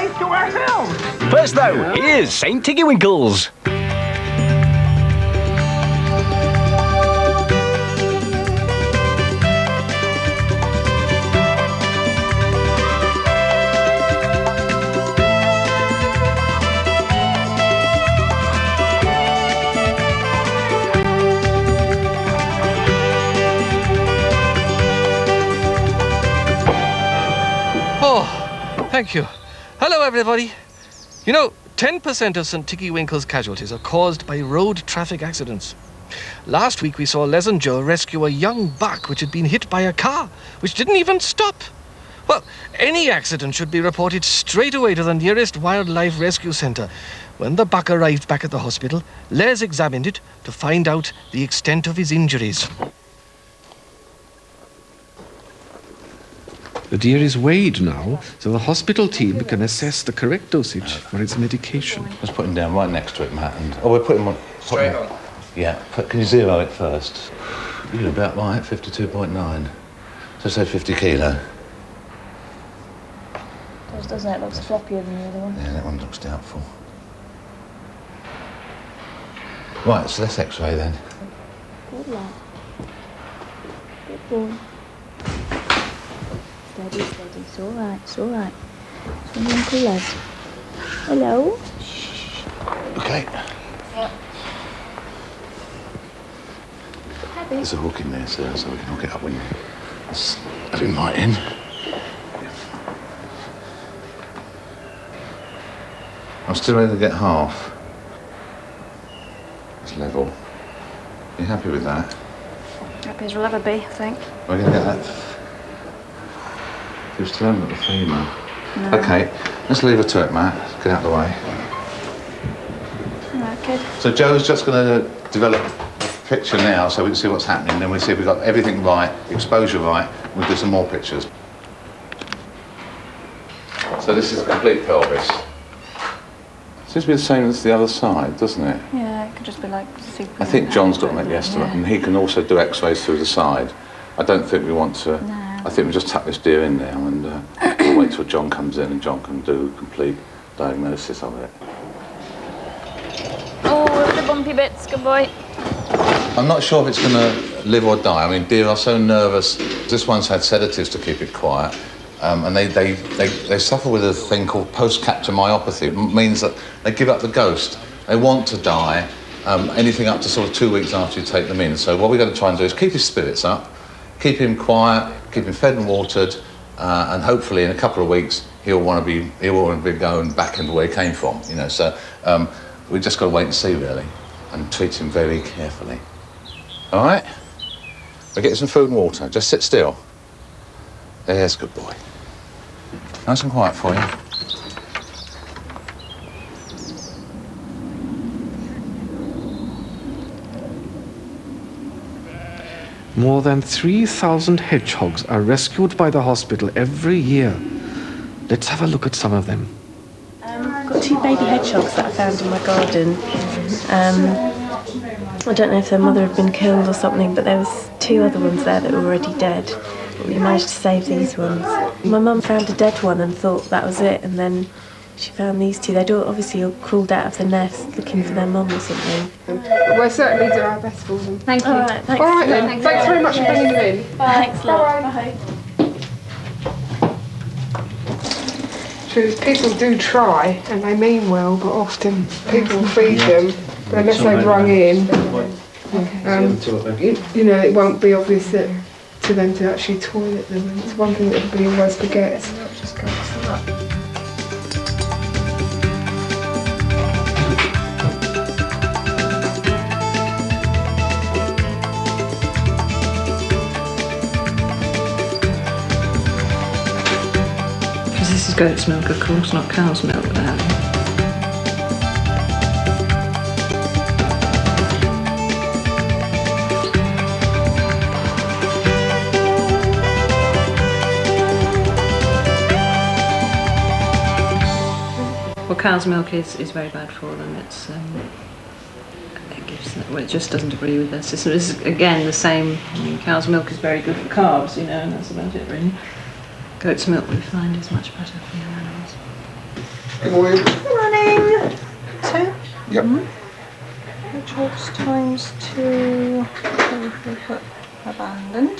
place to ourselves. First though, here's St. Tiggywinkles. Oh, thank you. Hello, everybody. You know, 10% of St. Tiggywinkles casualties are caused by road traffic accidents. Last week, we saw Les and Joe rescue a young buck which had been hit by a car, which didn't even stop. Well, any accident should be reported straight away to the nearest wildlife rescue centre. When the buck arrived back at the hospital, Les examined it to find out the extent of his injuries. The deer is weighed now, so the hospital team can assess the correct dosage for its medication. Let's put him down right next to it, Matt. And we'll put him on. Straight on. Yeah, can you zero it first? You're about right, 52.9. So say 50 kilo. Doesn't it? It looks floppier than the other one. Yeah, that one looks doubtful. Right, so let's X-ray then. Good lad. Good boy. Steady, steady. It's all right. It's all right. It's from Uncle Les. Hello. Shh. Okay. Yep. Happy. There's a hook in there, sir, so we can hook it up when let's have him right in. I'm still ready to get half. It's level. You happy with that? Happy as we'll ever be, I think. We're going to get that. You still haven't got the femur. No. Okay, let's leave her to it, Matt. Get out of the way. All right, kid. So Joe's just going to develop a picture now so we can see what's happening. Then we'll see if we've got everything right, exposure right, and we'll do some more pictures. So this is a complete pelvis. Seems to be the same as the other side, doesn't it? Yeah, it could just be like super. I think John's got to make the estimate, and he can also do X-rays through the side. I don't think we want to. No. I think we just tuck this deer in now and we'll wait till John comes in and John can do a complete diagnosis of it. Oh, look at the bumpy bits. Good boy. I'm not sure if it's going to live or die. I mean, deer are so nervous. This one's had sedatives to keep it quiet. And they suffer with a thing called post-captor myopathy. It means that they give up the ghost. They want to die anything up to sort of 2 weeks after you take them in. So what we're going to try and do is keep his spirits up, keep him quiet, keep him fed and watered, and hopefully in a couple of weeks he'll want to be going back into where he came from. You know, so we've just got to wait and see really, and treat him very carefully. All right? We'll get you some food and water. Just sit still. There's a good boy. Nice and quiet for you. More than 3,000 hedgehogs are rescued by the hospital every year. Let's have a look at some of them. I've got 2 baby hedgehogs that I found in my garden. I don't know if their mother had been killed or something, but there was 2 other ones there that were already dead. But we managed to save these ones. My mum found a dead one and thought that was it, and then she found these 2. They'd obviously all crawled out of the nest looking for their mum or something. We'll certainly do our best for them. Thank you. All right, thanks. All right then. Thanks very much for bringing them in. Thanks, love. Bye. True, people do try and they mean well, but often people feed them, but unless they've rung in, you know, it won't be obvious that to them to actually toilet them. And it's one thing that everybody always forgets. Just go to that. This is goat's milk, of course, not cow's milk. Well, cow's milk is very bad for them. It's it gives them, well, it just doesn't agree with their system. It's again the same. I mean, cow's milk is very good for carbs, you know, and that's about it really. Goat's milk we find is much better for young animals. Good morning. Good morning. 2? Yep. Hedgehogs times 2. If we put abandoned.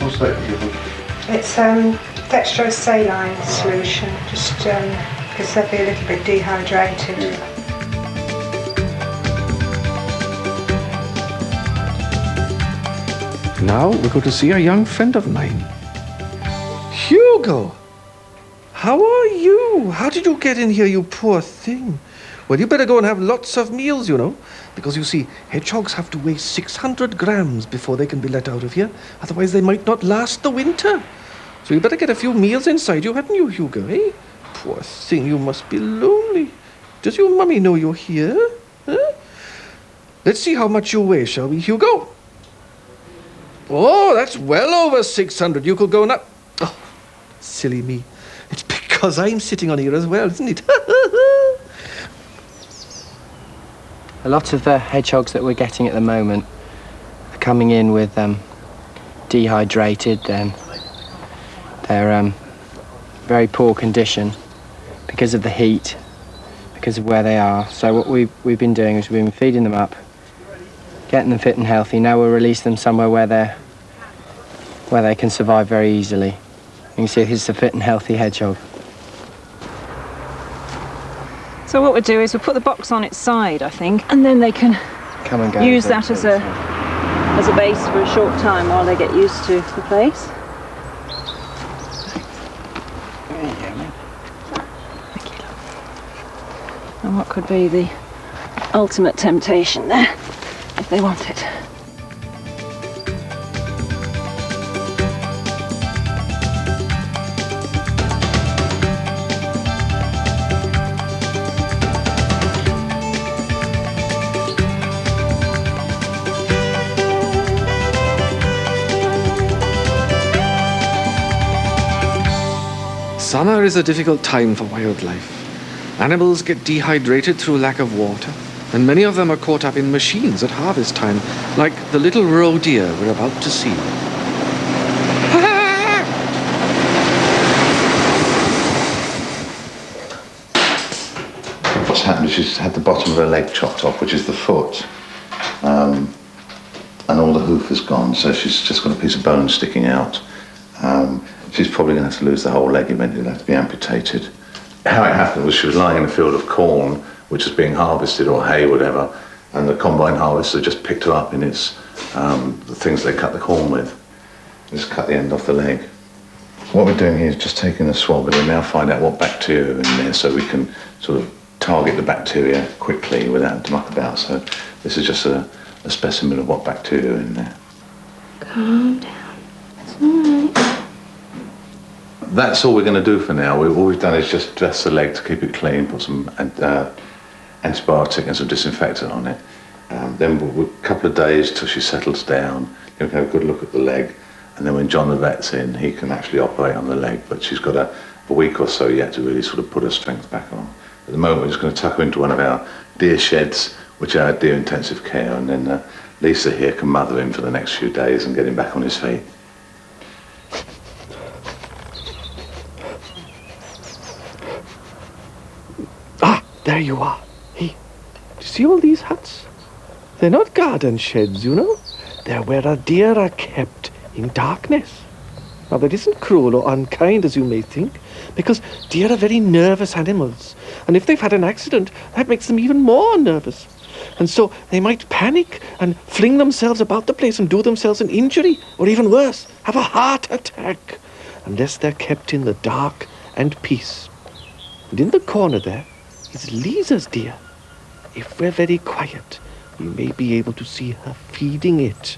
What's that? It's dextrose saline solution, just because they'd be a little bit dehydrated. Now we're going to see a young friend of mine. Hugo! How are you? How did you get in here, you poor thing? Well, you better go and have lots of meals, you know. Because you see, hedgehogs have to weigh 600 grams before they can be let out of here. Otherwise, they might not last the winter. So you better get a few meals inside you, hadn't you, Hugo, eh? Poor thing, you must be lonely. Does your mummy know you're here? Huh? Let's see how much you weigh, shall we, Hugo? Oh, that's well over 600. You could go now. Oh, silly me. It's because I'm sitting on here as well, isn't it? A lot of the hedgehogs that we're getting at the moment are coming in with dehydrated and they're very poor condition because of the heat, because of where they are. So what we've been doing is we've been feeding them up, getting them fit and healthy. Now we'll release them somewhere where they can survive very easily. You can see here's a fit and healthy hedgehog. So what we'll do is we'll put the box on its side, I think, and then they can Come and go. use that as a base for a short time while they get used to the place. Thank you. And what could be the ultimate temptation there, if they want it. Summer is a difficult time for wildlife. Animals get dehydrated through lack of water, and many of them are caught up in machines at harvest time, like the little roe deer we're about to see. What's happened is she's had the bottom of her leg chopped off, which is the foot, and all the hoof is gone, so she's just got a piece of bone sticking out. She's probably going to have to lose the whole leg eventually. It'll have to be amputated. How it happened was she was lying in a field of corn, which was being harvested, or hay, whatever, and the combine harvester just picked her up in its, the things they cut the corn with. Just cut the end off the leg. What we're doing here is just taking a swab and we'll now find out what bacteria are in there so we can sort of target the bacteria quickly without to muck about. So this is just a specimen of what bacteria are in there. Calm down. It's all right. That's all we're going to do for now. All we've done is just dress the leg to keep it clean, put some antibiotic and some disinfectant on it. Then a couple of days till she settles down, then we can have a good look at the leg, and then when John the vet's in, he can actually operate on the leg, but she's got a week or so yet to really sort of put her strength back on. At the moment, we're just going to tuck her into one of our deer sheds, which are deer intensive care, and then Lisa here can mother him for the next few days and get him back on his feet. There you are. Hey, do you see all these huts? They're not garden sheds, you know. They're where our deer are kept in darkness. Now, that isn't cruel or unkind as you may think, because deer are very nervous animals. And if they've had an accident, that makes them even more nervous. And so they might panic and fling themselves about the place and do themselves an injury, or even worse, have a heart attack, unless they're kept in the dark and peace. And in the corner there is Lisa's deer. If we're very quiet, we may be able to see her feeding it.